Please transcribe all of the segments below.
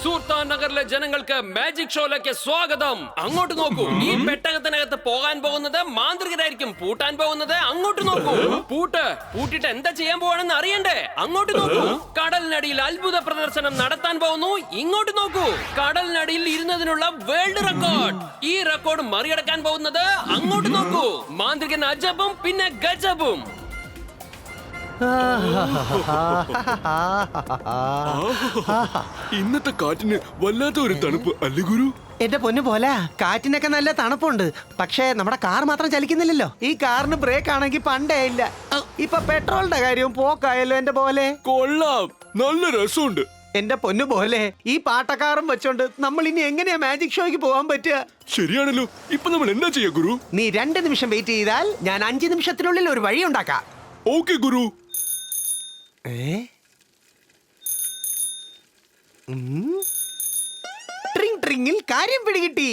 സുൽത്താൻ നഗറിലെ ജനങ്ങൾക്ക് മാജിക് ഷോയിലേക്ക് സ്വാഗതം. അങ്ങോട്ട് നോക്കൂ. ഈ പെട്ടകത്തിനകത്ത് പോകാൻ പോകുന്നത് മാന്ത്രികരായിരിക്കും. പൂട്ടാൻ പോകുന്നത് അങ്ങോട്ട് നോക്കൂ. പൂട്ടിട്ട് എന്താ ചെയ്യാൻ പോവാണെന്ന് അറിയണ്ടേ? അങ്ങോട്ട് നോക്കൂ. കടലിനടിയിൽ അത്ഭുത പ്രദർശനം നടത്താൻ പോകുന്നു. ഇങ്ങോട്ട് നോക്കൂ. കടലിനടിയിൽ ഇരുന്നതിനുള്ള വേൾഡ് റെക്കോർഡ്. ഈ റെക്കോർഡ് മറികടക്കാൻ പോകുന്നത് അങ്ങോട്ട് നോക്കൂ. മാന്ത്രികൻ അജബും പിന്നെ ഗജബും. ഇന്നത്തെ കാറ്റിന് വല്ലാത്ത ഒരു തണുപ്പ് അല്ലേ ഗുരു? എന്റെ പൊന്നു പോലെ കാറ്റിനൊക്കെ നല്ല തണുപ്പുണ്ട്. പക്ഷേ നമ്മുടെ കാർ മാത്രം ചലിക്കുന്നില്ലല്ലോ. ഈ കാറിന് ബ്രേക്ക് ആണെങ്കിൽ പണ്ടേ ഇല്ല. ഇപ്പൊ പെട്രോളിന്റെ കാര്യവും പോക്കായല്ലോ എന്റെ പോലെ. കൊള്ളാം, നല്ല രസമുണ്ട്. എന്റെ പൊന്നു പോലെ ഈ പാട്ടക്കാറും വെച്ചോണ്ട് നമ്മൾ ഇനി എങ്ങനെയാ മാജിക് ഷോയ്ക്ക് പോകാൻ പറ്റുക? ശരിയാണല്ലോ. ഇപ്പൊ നമ്മൾ എന്താ ചെയ്യാ ഗുരു? നീ 2 നിമിഷം വെയിറ്റ് ചെയ്താൽ ഞാൻ 5 നിമിഷത്തിനുള്ളിൽ ഒരു വഴി ഉണ്ടാക്കാം. ഓക്കെ ഗുരു. ട്രിങ് ട്രിങ്ങിൽ കാര്യം പിടികിട്ടി.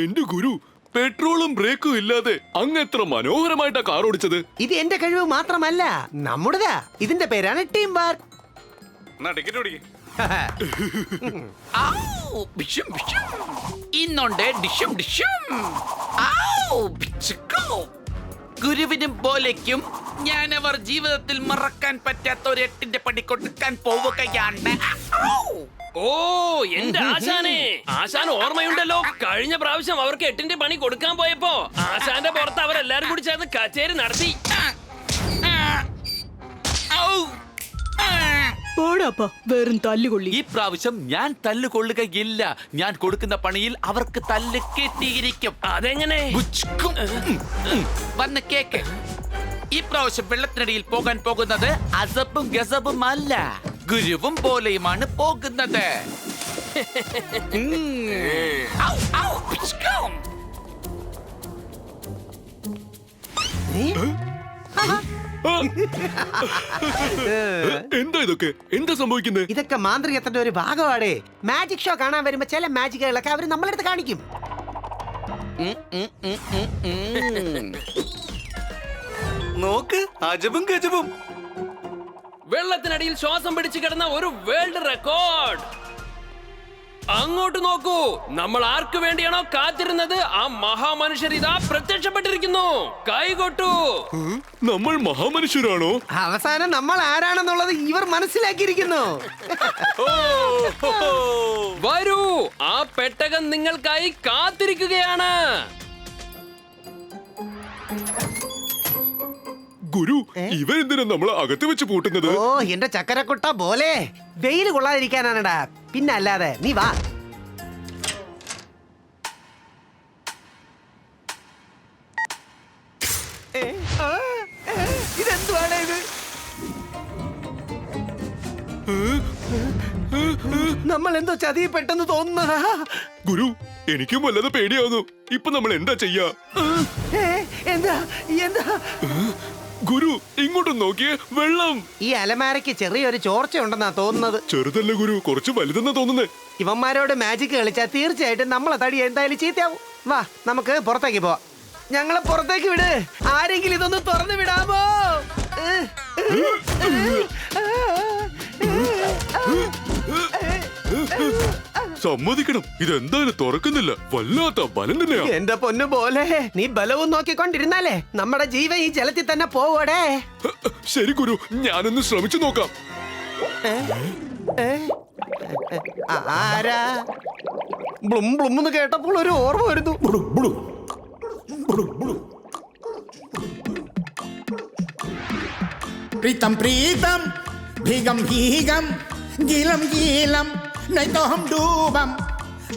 എന്റെ ഗുരു, പെട്രോളും ബ്രേക്കും ഇല്ലാതെ അങ്ങ് എത്ര മനോഹരമായിട്ടാ കാർ ഓടിച്ചത്. ഇത് എന്റെ കഴിവ് മാത്രമല്ല, നമ്മുടെതാ. ഇതിന്റെ പേരാണ് ടീം വർക്ക്. ഇന്നുണ്ട് ഡിഷും ഡിഷും. ഗുരുവിനും പോലേക്കും ഞാൻ അവർ ജീവിതത്തിൽ മറക്കാൻ പറ്റാത്ത ഒരു 8ന്റെ പടി കൊടുക്കാൻ പോവുകയാണ്. ഓ എന്റെ ആശാനെ, ആശാൻ ഓർമ്മയുണ്ടല്ലോ. കഴിഞ്ഞ പ്രാവശ്യം അവർക്ക് 8ന്റെ പണി കൊടുക്കാൻ പോയപ്പോ ആശാന്റെ പുറത്ത് അവരെല്ലാരും കൂടി ചേർന്ന് കച്ചേരി നടത്തി. വെറും തല്ലുകൊള്ളി. ഈ പ്രാവശ്യം ഞാൻ തല്ലുകൊള്ളുകയില്ല. ഞാൻ കൊടുക്കുന്ന പണിയിൽ അവർക്ക് തല്ല് കിട്ടിയിരിക്കും. അതെങ്ങനെ? വന്ന് കേക്ക്. ഈ പ്രാവശ്യം വെള്ളത്തിനടിയിൽ പോകാൻ പോകുന്നത് അസബും ഗസബും അല്ല, ഗുരുവും പോലെയുമാണ് പോകുന്നത്. എന്താ ഇതൊക്കെ? എന്താ സംഭവിക്കുന്നത്? ഇതൊക്കെ മാന്ത്രികത്തിന്റെ ഒരു ഭാഗമാടേ. മാജിക് ഷോ കാണാൻ വരുമ്പോ ചില മാജിക്കുകളൊക്കെ അവര് നമ്മളടുത്ത് കാണിക്കും. നോക്ക്, അജബും ഗജബും. വെള്ളത്തിനടിയിൽ ശ്വാസം പിടിച്ചു കിടന്ന ഒരു വേൾഡ് റെക്കോർഡ്. അങ്ങോട്ട് നോക്കൂ. നമ്മൾ ആർക്ക് വേണ്ടിയാണോ കാത്തിരുന്നത് ആ മഹാമനുഷ്യർ ഇതാ പ്രത്യക്ഷപ്പെട്ടിരിക്കുന്നു. കൈകൊട്ടു. നമ്മൾ മഹാമനുഷ്യരാണോ? അവസാനം നമ്മൾ ആരാണെന്നുള്ളത് ഇവർ മനസ്സിലാക്കിയിരിക്കുന്നു. വരൂ, ആ പെട്ടകം നിങ്ങൾക്കായി കാത്തിരിക്കുകയാണ്. ഗുരു, ഇവരെന്തിനാ നമ്മളെ അകത്ത് വെച്ച് പൂട്ടുന്നത്? ഓ എന്റെ ചക്കരക്കുട്ട പോലെ വെയില് കൊള്ളാതിരിക്കാനാണടാ. പിന്നെ അല്ലാതെ നീ വാ. ഇതെന്തുവാണ് ഇത്? നമ്മൾ എന്തോ ചതി പെട്ടെന്ന് തോന്നുന്നതാ. ഗുരു, എനിക്കും വല്ലാതെ പേടിയാവുന്നു. ഇപ്പൊ നമ്മൾ എന്താ ചെയ്യാ? എന്താ എന്താ? ഗുരു, ഇങ്ങോട്ട് നോക്കിയേ, വെള്ളം. ഈ അലമാരയ്ക്ക് ചെറിയൊരു ചോർച്ച ഉണ്ടെന്നാ തോന്നുന്നത്. ചെറുതല്ല ഗുരു, കുറച്ച് വലുതെന്നാ തോന്നുന്നേ. ഇവന്മാരോട് മാജിക് കളിച്ചാൽ തീർച്ചയായിട്ടും നമ്മളെ തടി എന്തായാലും ചീത്തയാവും. വാ, നമുക്ക് പുറത്തേക്ക് പോവാം. ഞങ്ങളെ പുറത്തേക്ക് വിട്. ആരെങ്കിലും ഇതൊന്ന് തുറന്നു വിടാമോ? സമ്മതിക്കണം, ഇതെന്തായാലും തുറക്കുന്നില്ല. വല്ലാത്ത ബലം തന്നെയാ. എന്റെ പൊന്നു പോലെ നീ ബലവും നോക്കിക്കൊണ്ടിരുന്നാലേ നമ്മുടെ ജീവൻ ഈ ജലത്തിൽ തന്നെ പോവടേ. ശരി ഗുരു, ഞാനൊന്ന് ശ്രമിച്ചു നോക്കാം. ആരാ? ബ്ലും ബ്ലും എന്ന് കേട്ടപ്പോൾ ഒരു ഓർമ്മ വരുന്നു. प्रीतम प्रीतम भीगम भीगम गीलम गीलम नहीं तो हम डूबम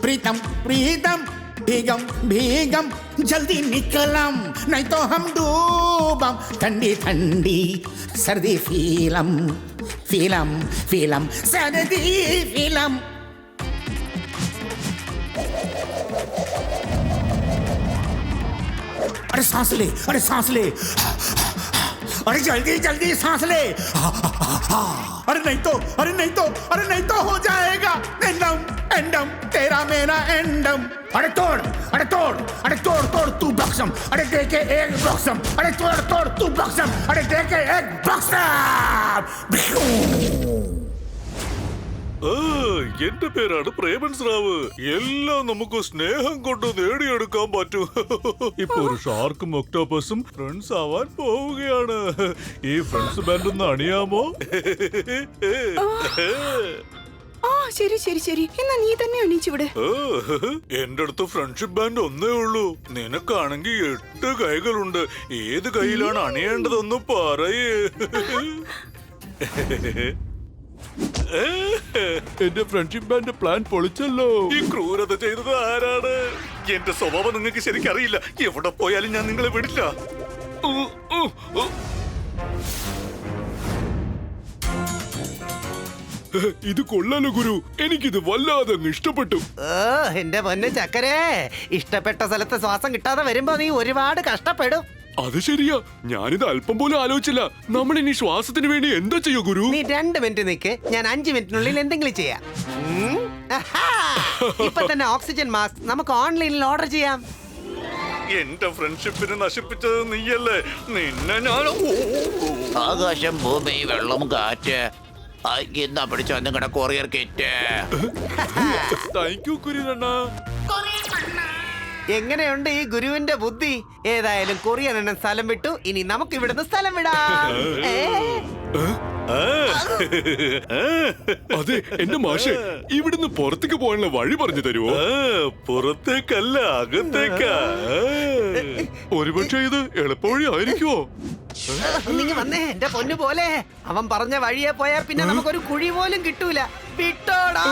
प्रीतम प्रीतम भीगम भीगम जल्दी निकलम नहीं तो हम डूबम ठंडी ठंडी सर्दी फीलम फीलम फीलम सर्दी फीलम अरे सांस ले अरे सांस ले अरे जल्दी जल्दी सांस ले अरे नहीं तो अरे नहीं तो अरे नहीं तो हो जाएगा एंडम एंडम तेरा मेरा एंडम अरे तोड़ अरे तोड़ तोड़ तू बक्सम अरे दे के एक बक्सम अरे तोड़ तोड़ तू बक्सम अरे दे के एक बक्सम എന്റെ പേരാണ് പ്രേമൻ സ്രാവ് എല്ലാം നമുക്ക് സ്നേഹം കൊണ്ട് നേടിയെടുക്കാൻ പറ്റും ഇപ്പൊ ഒരു ഷാർക്കും ഒക്ടോപ്പസും ഫ്രണ്ട്സ് ആവാൻ പോവുകയാണ് ഈ ഫ്രണ്ട്സ് ബാൻഡ് ഒന്ന് അണിയാമോ ആ ശരി ശരി ശരി എന്നാ നീ തന്നെ എണീച്ചുവിടെ. എന്റെ അടുത്ത് ഫ്രണ്ട്ഷിപ്പ് ബാൻഡ് ഒന്നേ ഉള്ളൂ. നിനക്കാണെങ്കിൽ 8 കൈകളുണ്ട്. ഏത് കൈയിലാണ് അണിയേണ്ടതെന്ന് പറയേ. എന്റെ ഫ്രണ്ട്ഷിപ്പ് ബാൻഡ് പ്ലാൻ പൊളിച്ചല്ലോ. ഈ ക്രൂരത ചെയ്തത് ആരാണ്? എന്റെ സ്വഭാവം നിങ്ങൾക്ക് ശരിക്കറിയില്ല. എവിടെ പോയാലും ഞാൻ നിങ്ങളെ വിടില്ല. ഇത് കൊള്ളാലോ ഗുരു, എനിക്കിത് വല്ലാതെ ഇഷ്ടപ്പെട്ടു. എന്റെ പൊന്ന് ചക്കരേ, ഇഷ്ടപ്പെട്ട സ്ഥലത്ത് ശ്വാസം കിട്ടാതെ വരുമ്പോ നീ ഒരുപാട് കഷ്ടപ്പെടും. അത് ശരിയാ, ഞാനിത് അല്പം പോലും ആലോചിച്ചില്ല. നമ്മൾ ഇനി ശ്വാസത്തിന് വേണ്ടി എന്താ ചെയ്യോ ഗുരു? നീ 2 മിനിറ്റ് നിൽക്ക്, ഞാൻ 5 മിനിറ്റിനുള്ളിൽ എന്തെങ്കിലും ചെയ്യാം. ഇപ്പൊ തന്നെ ഓക്സിജൻ മാസ്ക് നമുക്ക് ഓൺലൈനിൽ ഓർഡർ ചെയ്യാം. എന്റെ ഫ്രണ്ട്ഷിപ്പിനെ നശിപ്പിച്ചത് നീയല്ലേ? നിന്നെ ഞാൻ ആകാശം, ഭൂമി, വെള്ളം, കാറ്റ് എന്നാ പിടിച്ചോ നിങ്ങളുടെ കൊറിയർ കിറ്റ്. താങ്ക് യു കുരുനണ്ണ. എങ്ങനെയുണ്ട് ഈ ഗുരുവിന്റെ ബുദ്ധി? ഏതായാലും കൊറിയൻ എന്ന സ്ഥലം വിട്ടു, ഇനി നമുക്ക് ഇവിടുന്ന് സ്ഥലം വിടാം. അതെ എന്റെ മാഷെ, ഇവിടുന്ന് പുറത്തേക്ക് പോകാനുള്ള വഴി പറഞ്ഞു തരുമോ? പുറത്തേക്കല്ല, അകത്തേക്കാ. ഒരുപക്ഷെ ഇത് എളുപ്പവഴി ആയിരിക്കുമോ? നീ വന്നേ എന്റെ പൊന്നു പോലെ. അവൻ പറഞ്ഞ വഴിയെ പോയാ പിന്നെ നമുക്കൊരു കുഴി പോലും കിട്ടൂല. വിട്ടോടാ.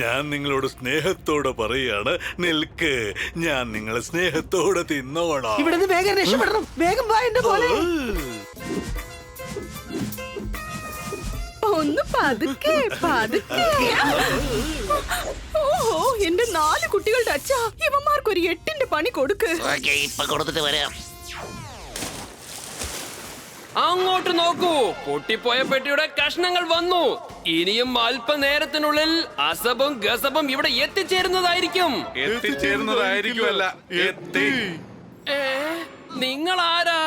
ഞാൻ നിങ്ങളോട് സ്നേഹത്തോടെ പറയാണ്, നിൽക്ക്, ഞാൻ നിങ്ങളെ സ്നേഹത്തോടെ തിന്നോളാം. ഇവിടുന്ന് വേഗം രക്ഷപ്പെടണം. വേഗം വാ എന്റെ പോലെ. ഒന്ന് പതുക്കെ പതുക്കെ. ഓഹോ, എന്റെ 4 കുട്ടികളുടെ അച്ഛാ, ഇവന്മാർക്ക് ഒരു 8ന്റെ പണി കൊടുക്ക്. ഇപ്പൊ കൊടുത്തിട്ട് വരാം. അങ്ങോട്ട് നോക്കൂ, പൊട്ടിപ്പോയ പെട്ടിയുടെ കഷ്ണങ്ങൾ വന്നു. ഇനിയും അല്പനേരത്തിനുള്ളിൽ അസബും ഗസബും ഇവിടെ എത്തിച്ചേരുന്നതായിരിക്കും. നിങ്ങൾ ആരാ?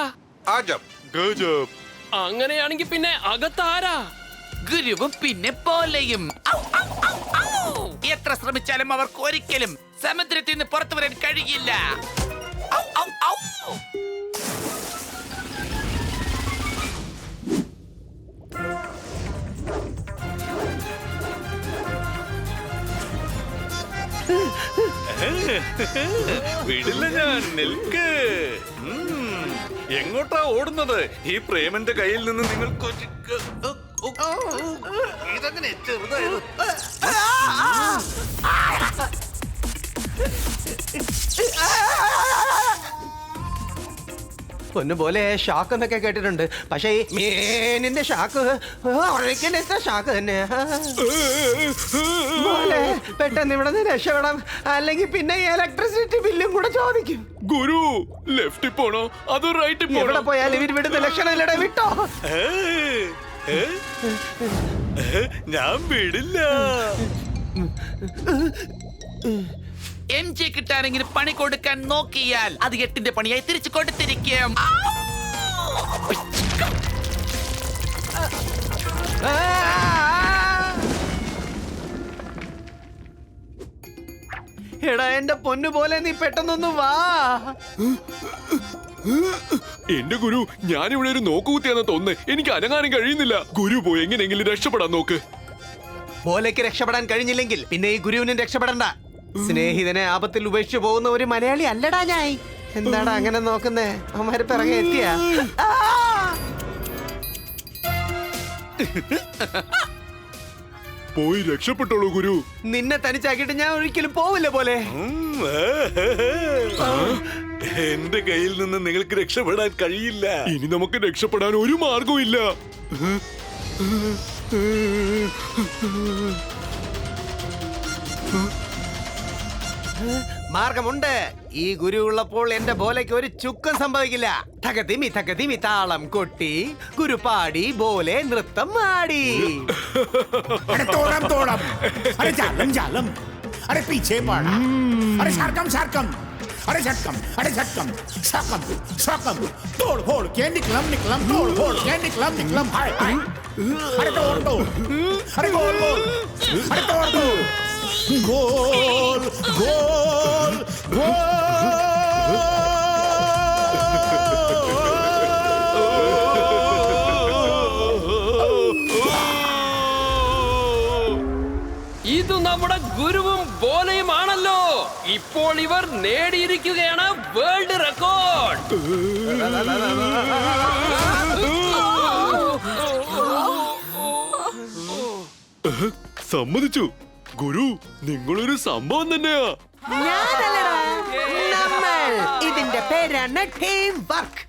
അങ്ങനെയാണെങ്കിൽ പിന്നെ അകത്താരാ? ഗുരുവും പിന്നെ പോലെയും. എത്ര ശ്രമിച്ചാലും അവർക്ക് ഒരിക്കലും സമുദ്രത്തിൽ നിന്ന് പുറത്തു വരാൻ കഴിയില്ല. വിടില്ല ഞാൻ, നിൽക്ക്. എങ്ങോട്ടാ ഓടുന്നത്? ഈ പ്രേമന്റെ കയ്യിൽ നിന്ന് നിങ്ങൾ ഇതങ്ങനെ ചെറുതായത്. പൊന്നു പോലെ ഷാക്ക് എന്നൊക്കെ കേട്ടിട്ടുണ്ട്, പക്ഷേ ഈ മീനിന്റെ ഷാക്ക് ഒഴിക്കണ ഷാക്ക് തന്നെ. പോലെ പെട്ടെന്ന് ഇവിടെ നിന്ന് രക്ഷപ്പെടാം, അല്ലെങ്കിൽ പിന്നെ ഇലക്ട്രിസിറ്റി ബില്ലും കൂടെ ചോദിക്കും. ഗുരു, ലെഫ്റ്റിൽ പോണോ അതോ റൈറ്റിൽ പോണോ? എവിടെ പോയാലും ഇവർ വിടുന്ന ലക്ഷണമില്ലടേ, വിട്ടോ. ഞാൻ വിടില്ല. MJ കിട്ടാനെങ്കിലും പണി കൊടുക്കാൻ നോക്കിയാൽ അത് 8ന്റെ പണിയായി തിരിച്ചു കൊടുത്തിരിക്കും. എടാ എന്റെ പൊന്നു പോലെ, നീ പെട്ടെന്നൊന്ന് വാ. എന്റെ ഗുരു, ഞാനിവിടെ ഒരു നോക്കുകുത്തിയാന്ന് തോന്നുന്നേ. എനിക്ക് അനങ്ങാനും കഴിയുന്നില്ല. ഗുരു പോയി എങ്ങനെയെങ്കിലും രക്ഷപ്പെടാൻ നോക്ക്. പോലേക്ക് രക്ഷപ്പെടാൻ കഴിഞ്ഞില്ലെങ്കിൽ പിന്നെ ഈ ഗുരുവിനും രക്ഷപ്പെടണ്ട. സ്നേഹിതനെ ആപത്തിൽ ഉപേക്ഷിച്ചു പോകുന്ന ഒരു മലയാളി അല്ലടാ ഞാൻ. എന്താടാ അങ്ങനെ നോക്കുന്നേ? അവന്മാര് പിറകെ എത്തിയാ? പോയി രക്ഷപ്പെട്ടോളൂ ഗുരു. നിന്നെ തനിച്ചാക്കിയിട്ട് ഞാൻ ഒരിക്കലും പോവില്ല പോലെ. എന്റെ കയ്യിൽ നിന്ന് നിങ്ങൾക്ക് രക്ഷപ്പെടാൻ കഴിയില്ല. ഇനി നമുക്ക് രക്ഷപ്പെടാൻ ഒരു മാർഗവും ഇല്ല. മാർഗമുണ്ട്. ഈ ഗുരു ഉള്ളപ്പോൾ എന്റെ ബോലയ്ക്ക് ഒരു ചുക്കം സംഭവിക്കില്ല. തകതിമി താളം കൊട്ടി ഗുരു പാടി ബോലെ നൃത്തം ആടി. अरे तोड़म तोड़म, अरे जालम जालम, अरे पीछे पड़ा, अरे सरकम सरकम, अरे झटकम, अरे झटकम, सकम सकम, तोड़ फोड़ के निकलम निकलम, तोड़ फोड़ के निकलम निकलम, हाय हाय, अरे तोड़ तोड़, अरे गोल गोल, अरे तोड़ तोड़, गोल गोल गोल. ഇത് നമ്മുടെ ഗുരുവും ബോലയുമാണല്ലോ. ഇപ്പോൾ ഇവർ നേടിയിരിക്കുകയാണ് വേൾഡ് റെക്കോർഡ്. സമ്മതിച്ചു ഗുരു, നിങ്ങളൊരു സംഭവം തന്നെയാ. ഞാനല്ലടാ, നമ്മൾ. ഇതിന്റെ പേരാണ് ടീം വർക്ക്.